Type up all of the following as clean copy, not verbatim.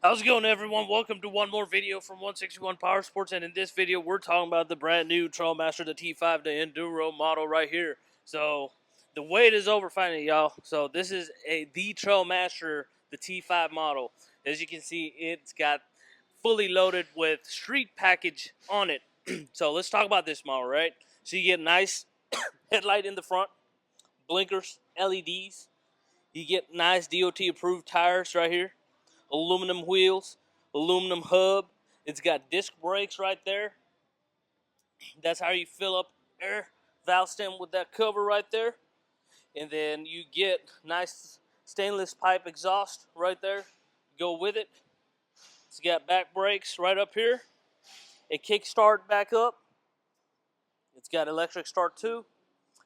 How's it going, everyone? Welcome to one more video from 161 Power Sports, and in this video we're talking about the brand new Trailmaster, the T5, the Enduro model right here. So the wait is over finally, y'all. So this is the Trailmaster, the T5 model. As you can see, it's got fully loaded with street package on it. So let's talk about this model, right? So you get nice headlight in the front, blinkers, LEDs. You get nice DOT approved tires right here, aluminum wheels, aluminum hub. It's got disc brakes right there. That's how you fill up air valve stem with that cover right there. And then you get nice stainless pipe exhaust right there. Go with it. It's got back brakes right up here. A kickstart back up. It's got electric start too.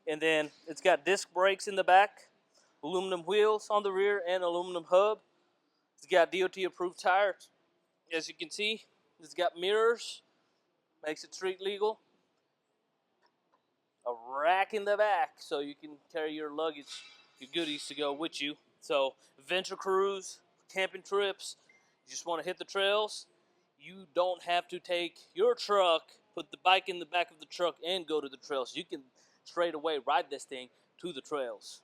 And then it's got disc brakes in the back, aluminum wheels on the rear, and aluminum hub. It's got DOT approved tires. As you can see, it's got mirrors, makes it street legal. A rack in the back so you can carry your luggage, your goodies to go with you. So adventure cruise, camping trips, you just want to hit the trails. You don't have to take your truck, put the bike in the back of the truck, and go to the trails. You can straight away ride this thing to the trails.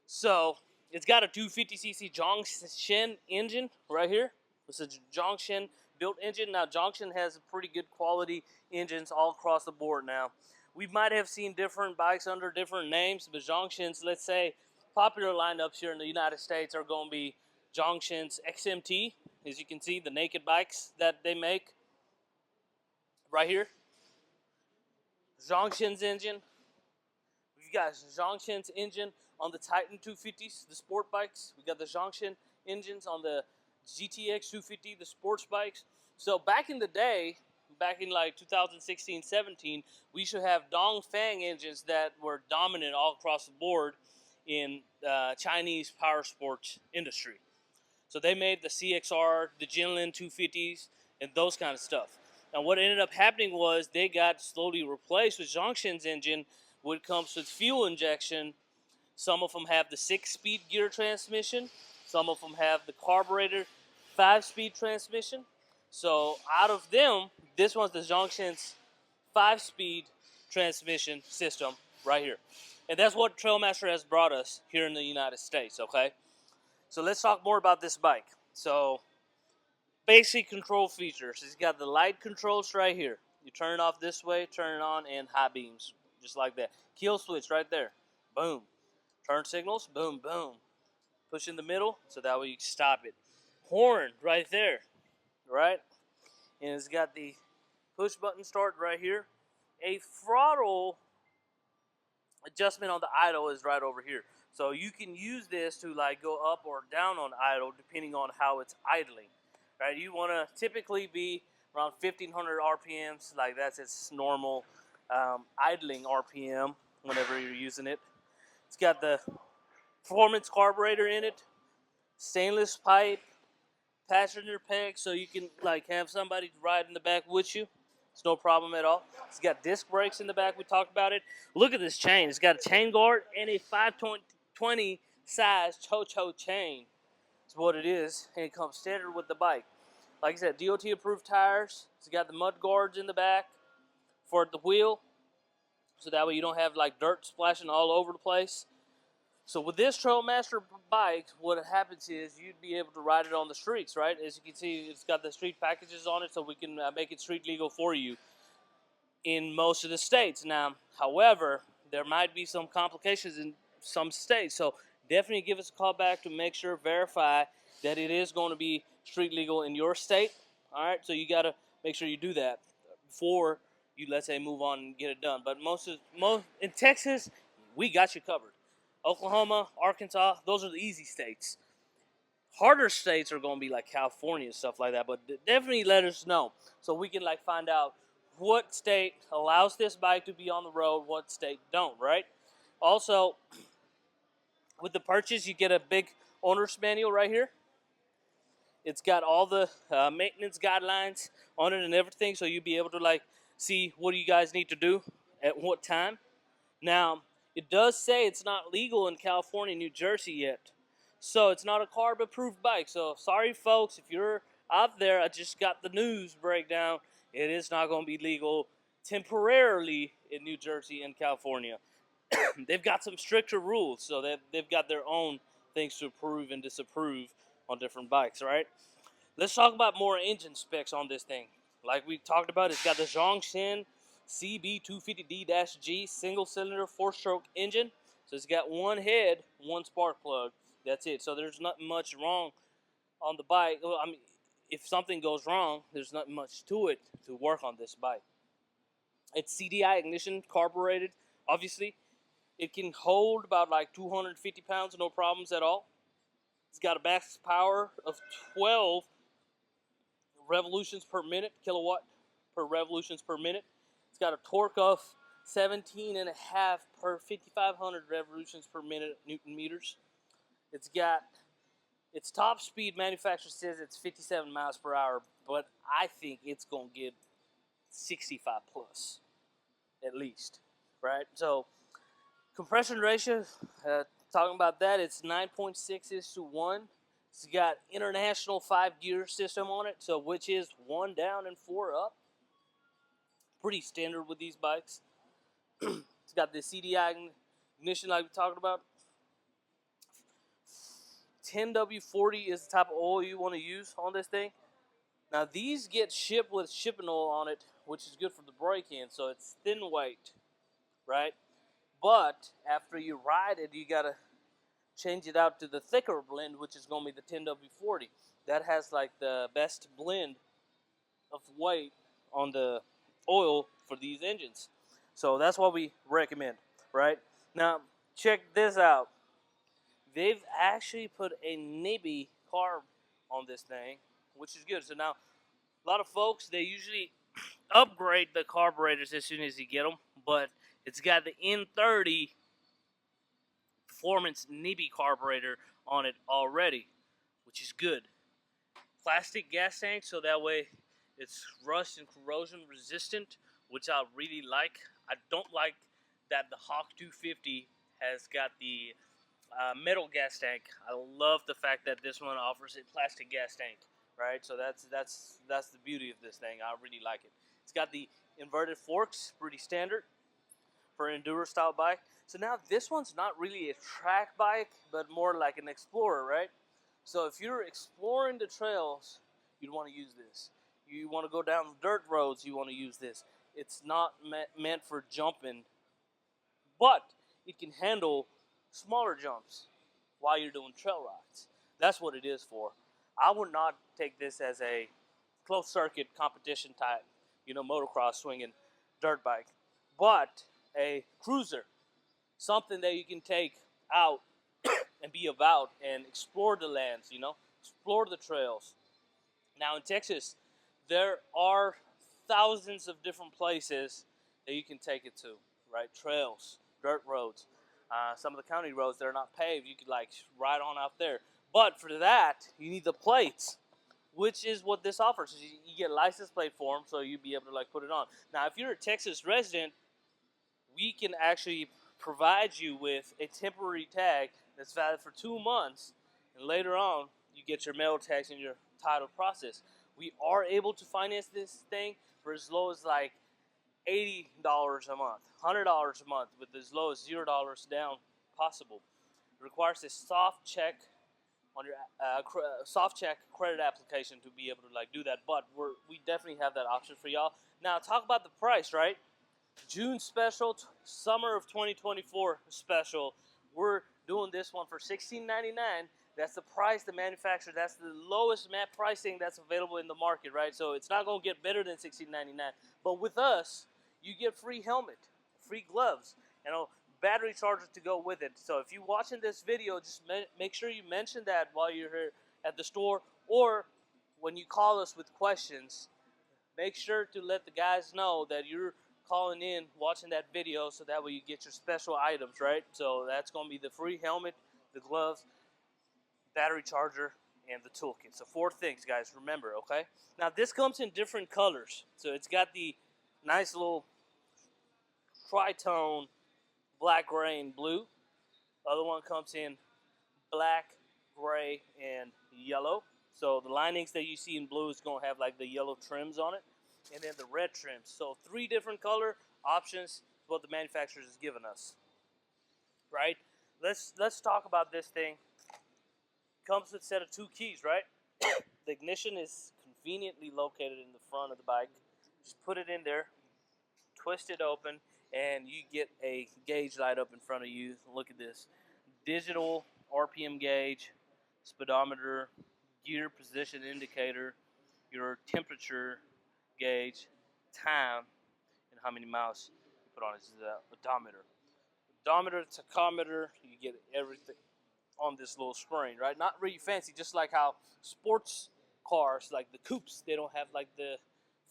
So it's got a 250cc Zongshen engine right here. It's a Junction built engine. Now Zongshen has pretty good quality engines all across the board now. We might have seen different bikes under different names, but Zongshen's, let's say, popular lineups here in the United States are going to be Zongshen's XMT. As you can see, the naked bikes that they make right here. Zongshen's engine. We've got Zongshen's engine on the Titan 250s, the sport bikes. We got the Zongshen engines on the GTX 250, the sports bikes. So back in the day, back in like 2016-17, we should have Dongfeng engines that were dominant all across the board in Chinese power sports industry. So they made the CXR, the Jinlin 250s, and those kind of stuff. Now what ended up happening was they got slowly replaced with Zongshen's engine, when it comes with fuel injection. Some of them have the 6-speed gear transmission. Some of them have the carburetor 5-speed transmission. So out of them, this one's the Zongshen's 5-speed transmission system right here. And that's what Trailmaster has brought us here in the United States, okay? So let's talk more about this bike. So basic control features. It's got the light controls right here. You turn it off this way, turn it on, and high beams, just like that. Kill switch right there. Boom. Turn signals. Boom, boom. Push in the middle, so that way you can stop it. Horn right there, right? And it's got the push button start right here. A throttle adjustment on the idle is right over here. So you can use this to like go up or down on idle depending on how it's idling. Right? You want to typically be around 1500 RPMs, like that's its normal idling RPM whenever you're using it. It's got the performance carburetor in it, stainless pipe, passenger peg, so you can like have somebody ride in the back with you. It's no problem at all. It's got disc brakes in the back. We talked about it. Look at this chain. It's got a chain guard and a 520 size Cho-Cho chain. That's what it is, and it comes standard with the bike. Like I said, DOT approved tires. It's got the mud guards in the back for the wheel, so that way you don't have like dirt splashing all over the place. So with this Trailmaster bike, what happens is you'd be able to ride it on the streets, right? As you can see, it's got the street packages on it, so we can make it street legal for you in most of the states. Now, however, there might be some complications in some states, so definitely give us a call back to make sure, verify that it is going to be street legal in your state. All right, so you got to make sure you do that before you, let's say, move on and get it done. But most in Texas, we got you covered. Oklahoma, Arkansas, those are the easy states. Harder states are going to be like California and stuff like that, but definitely let us know so we can like find out what state allows this bike to be on the road, what state don't, right? Also, with the purchase, you get a big owner's manual right here. It's got all the maintenance guidelines on it and everything, so you'll be able to like see what you guys need to do at what time. Now, it does say it's not legal in California and New Jersey yet. So it's not a carb approved bike. So sorry folks, if you're out there, I just got the news breakdown. It is not going to be legal temporarily in New Jersey and California. They've got some stricter rules, so they've got their own things to approve and disapprove on different bikes, right? Let's talk about more engine specs on this thing. Like we talked about, it's got the Zongshen CB250D-G single-cylinder 4-stroke engine. So it's got one head, one spark plug. That's it. So there's not much wrong on the bike. Well, I mean, if something goes wrong, there's not much to it to work on this bike. It's CDI ignition carbureted, obviously. It can hold about like 250 pounds, no problems at all. It's got a max power of 12 revolutions per minute, kilowatt per revolutions per minute. It's got a torque of 17 and a half per 5,500 revolutions per minute Newton meters. It's got its top speed, manufacturer says it's 57 miles per hour, but I think it's going to get 65 plus at least, right? So compression ratio, talking about that, it's 9.6:1. It's got international 5-gear system on it, so which is 1 down and 4 up. Pretty standard with these bikes. It's got the CDI ignition like we talked about. 10W40 is the type of oil you want to use on this thing. Now these get shipped with shipping oil on it, which is good for the break-in, so it's thin weight, right? But after you ride it, you gotta change it out to the thicker blend, which is gonna be the 10W40. That has like the best blend of weight on the oil for these engines. So that's what we recommend, right? Now check this out. They've actually put a nibby carb on this thing, which is good. So now a lot of folks, they usually upgrade the carburetors as soon as you get them, but it's got the N30 performance nibby carburetor on it already, which is good. Plastic gas tank, so that way it's rust and corrosion resistant, which I really like. I don't like that the Hawk 250 has got the metal gas tank. I love the fact that this one offers a plastic gas tank, right? So that's the beauty of this thing. I really like it. It's got the inverted forks, pretty standard for an enduro style bike. So now this one's not really a track bike, but more like an explorer, right? So if you're exploring the trails, you'd want to use this. You want to go down dirt roads, you want to use this. It's not meant for jumping, but it can handle smaller jumps while you're doing trail rides. That's what it is for. I would not take this as a closed circuit competition type, motocross swinging dirt bike, but a cruiser, something that you can take out and be about and explore the lands, explore the trails. Now in Texas, there are thousands of different places that you can take it to, right? Trails, dirt roads. Some of the county roads that are not paved, you could like ride on out there. But for that, you need the plates, which is what this offers. You get a license plate for them, so you'll be able to like put it on. Now, if you're a Texas resident, we can actually provide you with a temporary tag that's valid for 2 months, and later on, you get your metal tags in your title process. We are able to finance this thing for as low as like $80 a month, $100 a month, with as low as $0 down possible. It requires a soft check on your soft check credit application to be able to like do that, but we definitely have that option for y'all. Now talk about the price, right? June special, summer of 2024 special. We're doing this one for $16.99. That's the price the manufacturer. That's the lowest MAP pricing that's available in the market, right? So it's not going to get better than $16.99. But with us, you get free helmet, free gloves, and a battery charger to go with it. So if you're watching this video, just make sure you mention that while you're here at the store, or when you call us with questions, make sure to let the guys know that you're calling in, watching that video, so that way you get your special items, right? So that's going to be the free helmet, the gloves, battery charger, and the toolkit. So 4 things, guys, remember, okay? Now this comes in different colors. So it's got the nice little tritone black, gray, and blue. The other one comes in black, gray, and yellow. So the linings that you see in blue is going to have like the yellow trims on it, and then the red trims. So 3 different color options is what the manufacturer is giving us, right? Let's talk about this thing. Comes with a set of 2 keys, right? The ignition is conveniently located in the front of the bike. Just put it in there, twist it open, and you get a gauge light up in front of you. Look at this. Digital RPM gauge, speedometer, gear position indicator, your temperature gauge, time, and how many miles you put on it. This is a odometer. Odometer, tachometer, you get everything on this little screen, right? Not really fancy, just like how sports cars, like the coupes, they don't have like the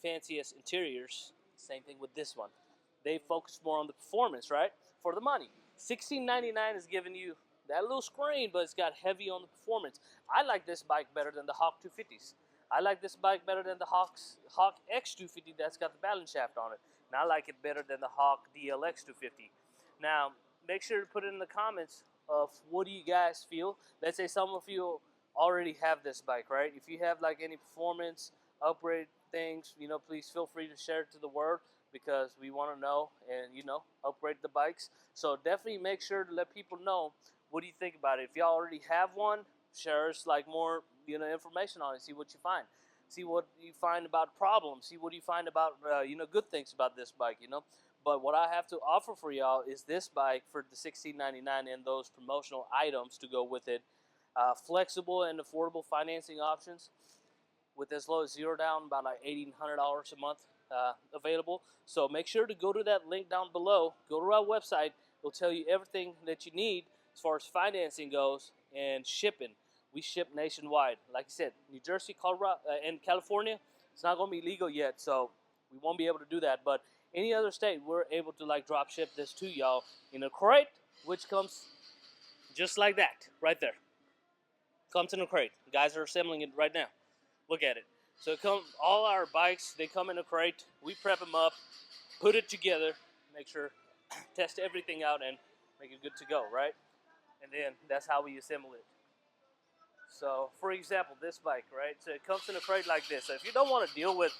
fanciest interiors. Same thing with this one. They focus more on the performance, right? For the money. $16.99 is giving you that little screen, but it's got heavy on the performance. I like this bike better than the Hawk 250s. I like this bike better than the Hawk X250 that's got the balance shaft on it. And I like it better than the Hawk DLX 250. Now, make sure to put it in the comments of what do you guys feel. Let's say some of you already have this bike, right? If you have like any performance upgrade things, please feel free to share it to the world, because we want to know and upgrade the bikes. So definitely make sure to let people know what do you think about it. If y'all already have one, share us like more information on it. See what you find. See what you find about problems. See what you find about good things about this bike. But what I have to offer for y'all is this bike for the $16.99 and those promotional items to go with it. Flexible and affordable financing options with as low as $0 down, about like $1,800 a month available. So make sure to go to that link down below. Go to our website. It'll tell you everything that you need as far as financing goes and shipping. We ship nationwide. Like I said, New Jersey, Colorado, and California, it's not going to be legal yet, so we won't be able to do that. But any other state, we're able to like drop ship this to y'all in a crate, which comes just like that, right there. Comes in a crate. The guys are assembling it right now. Look at it. So all our bikes, they come in a crate. We prep them up, put it together, make sure, test everything out, and make it good to go, right? And then that's how we assemble it. So, for example, this bike, right? So it comes in a crate like this. So if you don't want to deal with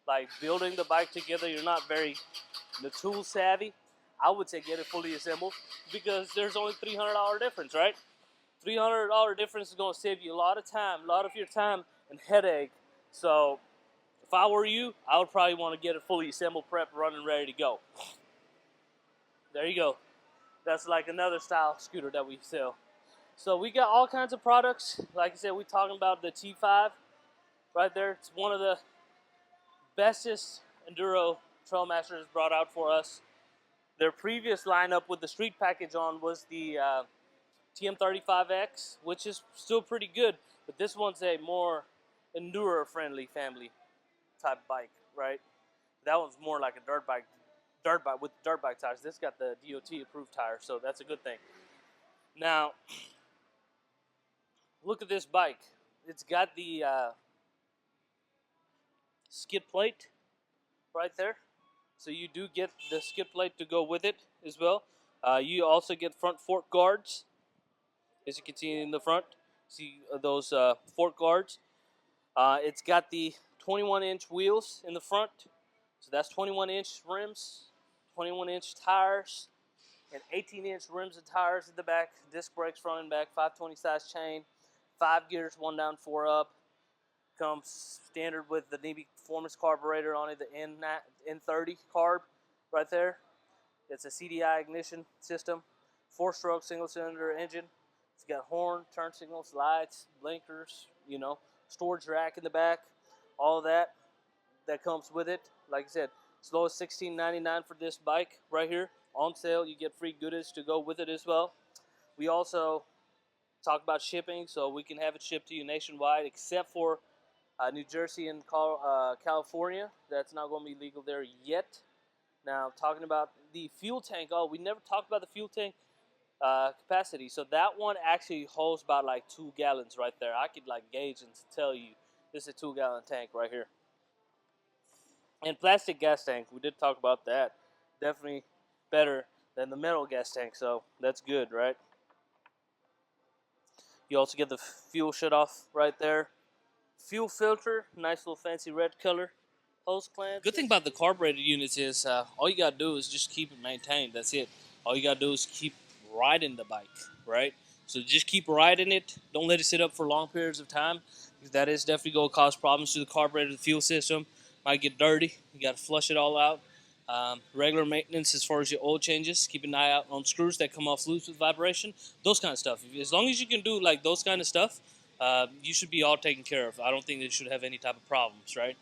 like building the bike together, you're not very tool savvy, I would say get it fully assembled, because there's only $300 difference, right? $300 difference is going to save you a lot of time, a lot of your time and headache. So if I were you, I would probably want to get it fully assembled, prep, running, ready to go. There you go. That's like another style scooter that we sell. So we got all kinds of products. Like I said, we're talking about the T5 right there. It's one of the bestest enduro Trailmasters brought out for us. Their previous lineup with the street package on was the TM35X, which is still pretty good, but this one's a more enduro-friendly family type bike, right? That one's more like a dirt bike with dirt bike tires. This got the DOT approved tires, so that's a good thing. Now, look at this bike. It's got the skid plate right there. So you do get the skid plate to go with it as well. You also get front fork guards, as you can see in the front. See those fork guards. It's got the 21-inch wheels in the front. So that's 21-inch rims, 21-inch tires, and 18-inch rims and tires in the back. Disc brakes front and back, 520 size chain, 5 gears, 1 down, 4 up. Comes standard with the Navy Performance carburetor on it, the N30 carb right there. It's a CDI ignition system, 4-stroke single-cylinder engine. It's got horn, turn signals, lights, blinkers, storage rack in the back, all of that comes with it. Like I said, as low as $16.99 for this bike right here. On sale, you get free goodies to go with it as well. We also talk about shipping, so we can have it shipped to you nationwide, except for New Jersey and California. That's not going to be legal there yet. Now, talking about the fuel tank. Oh, we never talked about the fuel tank capacity. So that one actually holds about like 2 gallons right there. I could like gauge and tell you this is a 2-gallon tank right here. And plastic gas tank. We did talk about that. Definitely better than the metal gas tank. So that's good, right? You also get the fuel shut off right there. Fuel filter, nice little fancy red color. Hose clamp. Good thing about the carbureted units is all you gotta do is just keep it maintained. That's it. All you gotta do is keep riding the bike, right? So just keep riding it. Don't let it sit up for long periods of time, because that is definitely gonna cause problems to the carburetor, the fuel system. Might get dirty. You gotta flush it all out. Regular maintenance as far as your oil changes. Keep an eye out on screws that come off loose with vibration. Those kind of stuff. As long as you can do like those kind of stuff, you should be all taken care of. I don't think they should have any type of problems, right?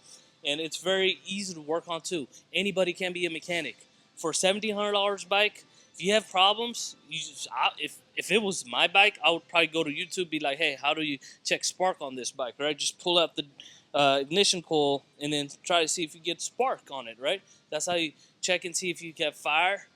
And it's very easy to work on too. Anybody can be a mechanic. For a $1,700 bike, if you have problems, if it was my bike, I would probably go to YouTube, be like, hey, how do you check spark on this bike, right? Just pull out the ignition coil and then try to see if you get spark on it, right? That's how you check and see if you get fire.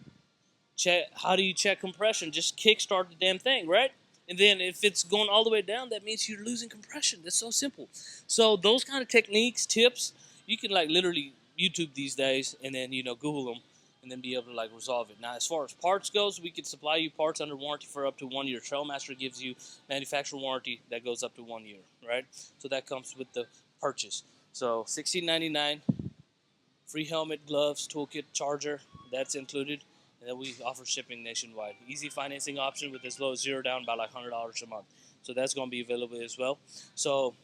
Check. How do you check compression? Just kickstart the damn thing, right? And then if it's going all the way down, that means you're losing compression. That's so simple. So those kind of techniques, tips, you can like literally YouTube these days and then, you know, Google them and then be able to like resolve it. Now, as far as parts goes, we can supply you parts under warranty for up to 1 year. Trailmaster gives you manufacturer warranty that goes up to 1 year, right? So that comes with the purchase. So $16.99, free helmet, gloves, toolkit, charger, that's included. And then we offer shipping nationwide. Easy financing option with as low as $0 down, by like $100 a month. So that's going to be available as well. So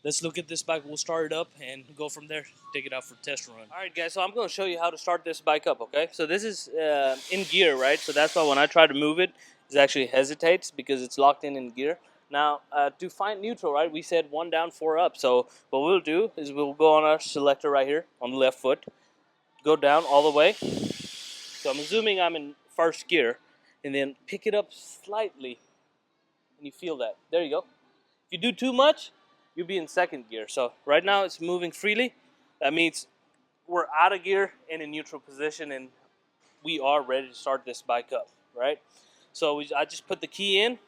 let's look at this bike. We'll start it up and go from there. Take it out for a test run. All right, guys. So I'm going to show you how to start this bike up. Okay. So this is in gear, right? So that's why when I try to move it, it actually hesitates because it's locked in gear. Now, to find neutral, right? We said 1 down, 4 up. So what we'll do is we'll go on our selector right here on the left foot, go down all the way. So I'm assuming I'm in first gear, and then pick it up slightly, and you feel that. There you go. If you do too much, you'll be in second gear. So right now it's moving freely. That means we're out of gear and in neutral position, and we are ready to start this bike up, right? So I just put the key in.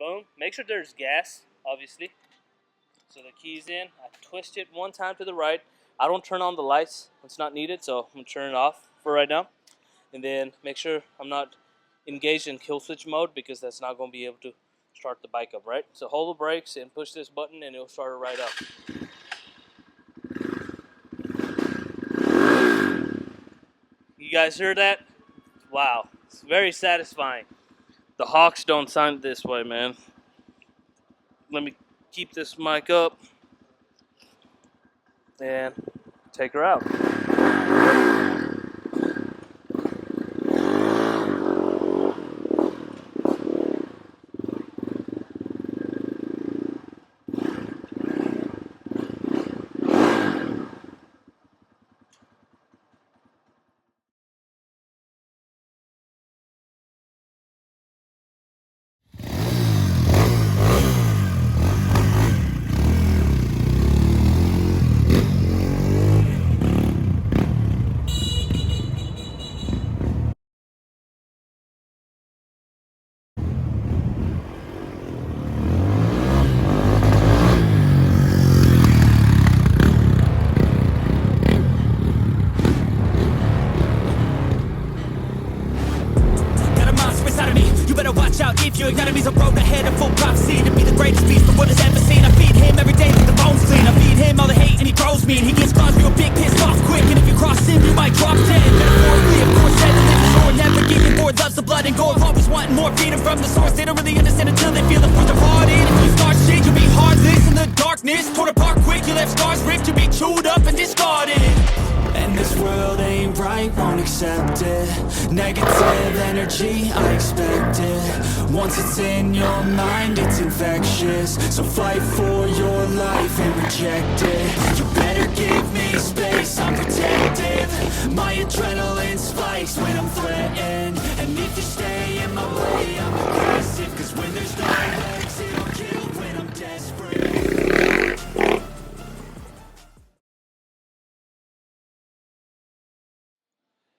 Boom. Make sure there's gas, obviously. So the key's in. I twist it 1 time to the right. I don't turn on the lights. It's not needed, so I'm going to turn it off for right now. And then make sure I'm not engaged in kill switch mode, because that's not going to be able to start the bike up, right? So hold the brakes and push this button and it'll start it right up. You guys hear that? Wow. It's very satisfying. The Hawks don't sound this way, man. Let me keep this mic up and take her out. If your enemy's a road ahead of full prophecy to be the greatest beast the world has ever seen. I feed him every day with the bones clean. I feed him all the hate and he grows me, and he gets claws real big, pissed off quick. And if you cross him, you might drop dead. Metaphorically, of course, said to live the sword, never getting bored, loves the blood and gore, always wanting more, feeding from the source. They don't really understand until they feel the force of heart in. If you start shit, you'll be heartless in the darkness, torn apart quick. You left scars ripped, you'll be chewed up and discarded. And this world ain't right, won't accept it. Negative energy, I expect it. Once it's in your mind, it's infectious. So fight for your life and reject it. You better give me space, I'm protective. My adrenaline spikes when I'm threatened. And if you stay in my way, I'm aggressive. Cause when there's no legs, it'll kill when I'm desperate.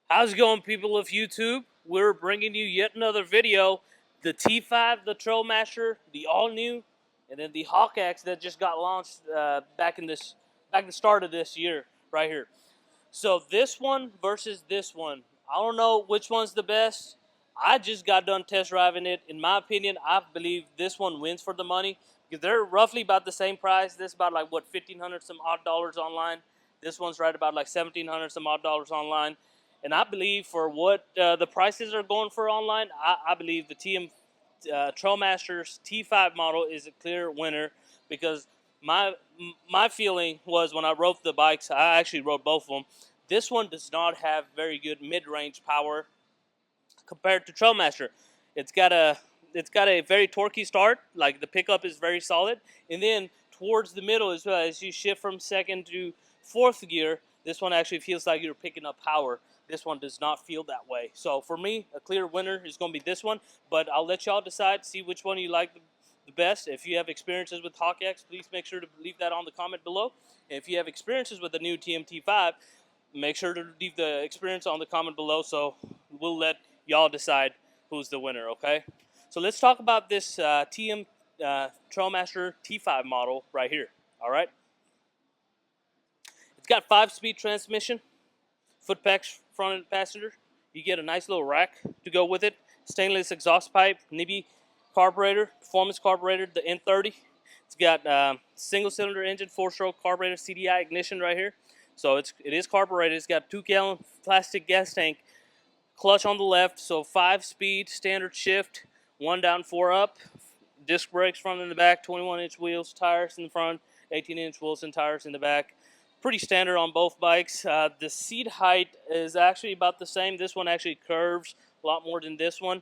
How's it going, people of YouTube? We're bringing you yet another video. The T5, the Trailmaster, the all-new, and then the Hawk-X that just got launched back in the start of this year, right here. So this one versus this one. I don't know which one's the best. I just got done test driving it. In my opinion, I believe this one wins for the money because they're roughly about the same price. This about like what, 1,500 some odd dollars online. This one's right about like 1,700 some odd dollars online. And I believe for what the prices are going for online, I believe the Trailmaster's T5 model is a clear winner because my feeling was when I rode the bikes, I actually rode both of them. This one does not have very good mid-range power compared to Trailmaster. It's got a very torquey start, like the pickup is very solid, and then towards the middle as well, as you shift from second to fourth gear, this one actually feels like you're picking up power. This one does not feel that way. So for me, a clear winner is going to be this one, but I'll let y'all decide, see which one you like the best. If you have experiences with HawkX, please make sure to leave that on the comment below. And if you have experiences with the new TMT5, make sure to leave the experience on the comment below, so we'll let y'all decide who's the winner, okay? So let's talk about this Trailmaster T5 model right here, all right? It's got 5-speed transmission, foot packs front and passenger. You get a nice little rack to go with it. Stainless exhaust pipe, Nibby carburetor, performance carburetor, the N30. It's got single-cylinder engine, 4-stroke carburetor, CDI ignition right here. So it is carbureted. It's got 2-gallon plastic gas tank, clutch on the left, so 5-speed standard shift, 1 down, 4 up, disc brakes front and the back, 21-inch wheels, tires in the front, 18-inch wheels and tires in the back. Pretty standard on both bikes. The seat height is actually about the same. This one actually curves a lot more than this one.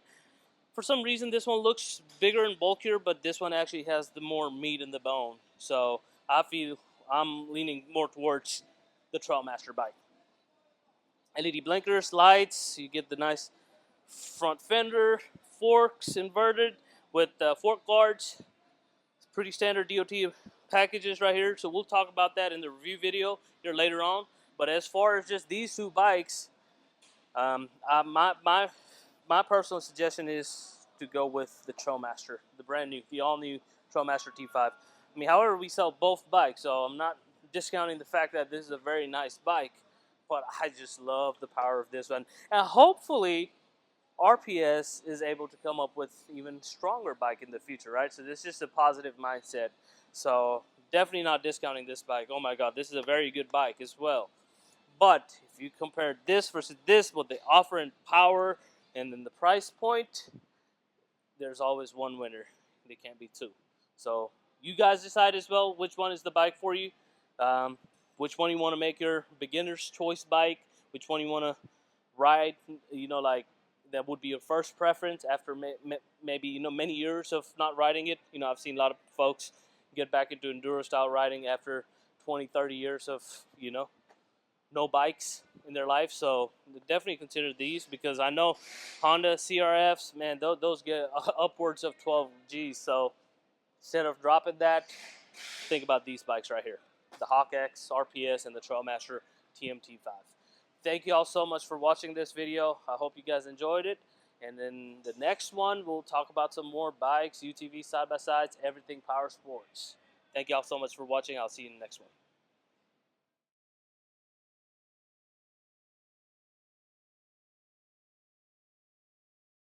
For some reason, this one looks bigger and bulkier, but this one actually has the more meat in the bone. So I feel I'm leaning more towards the Trailmaster bike. LED blinkers, lights, you get the nice front fender, forks inverted with fork guards. It's pretty standard DOT packages right here, so we'll talk about that in the review video here later on. But as far as just these two bikes, my personal suggestion is to go with the Trailmaster, the brand new, the all-new Trailmaster T5. I mean, however, we sell both bikes, so I'm not discounting the fact that this is a very nice bike, but I just love the power of this one. And hopefully, RPS is able to come up with even stronger bike in the future, right? So this is just a positive mindset. So definitely not discounting this bike. Oh my God, this is a very good bike as well. But if you compare this versus this, what they offer in power and then the price point, there's always one winner. There can't be two. So you guys decide as well which one is the bike for you. Which one you want to make your beginner's choice bike, which one you want to ride, like that would be your first preference after maybe, many years of not riding it. I've seen a lot of folks get back into enduro style riding after 20, 30 years of, no bikes in their life. So definitely consider these, because I know Honda CRFs, man, those get upwards of 12 G's. So instead of dropping that, think about these bikes right here, the HawkX, RPS, and the Trailmaster TMT5. Thank you all so much for watching this video. I hope you guys enjoyed it. And then the next one, we'll talk about some more bikes, UTV, side-by-sides, everything power sports. Thank you all so much for watching. I'll see you in the next one.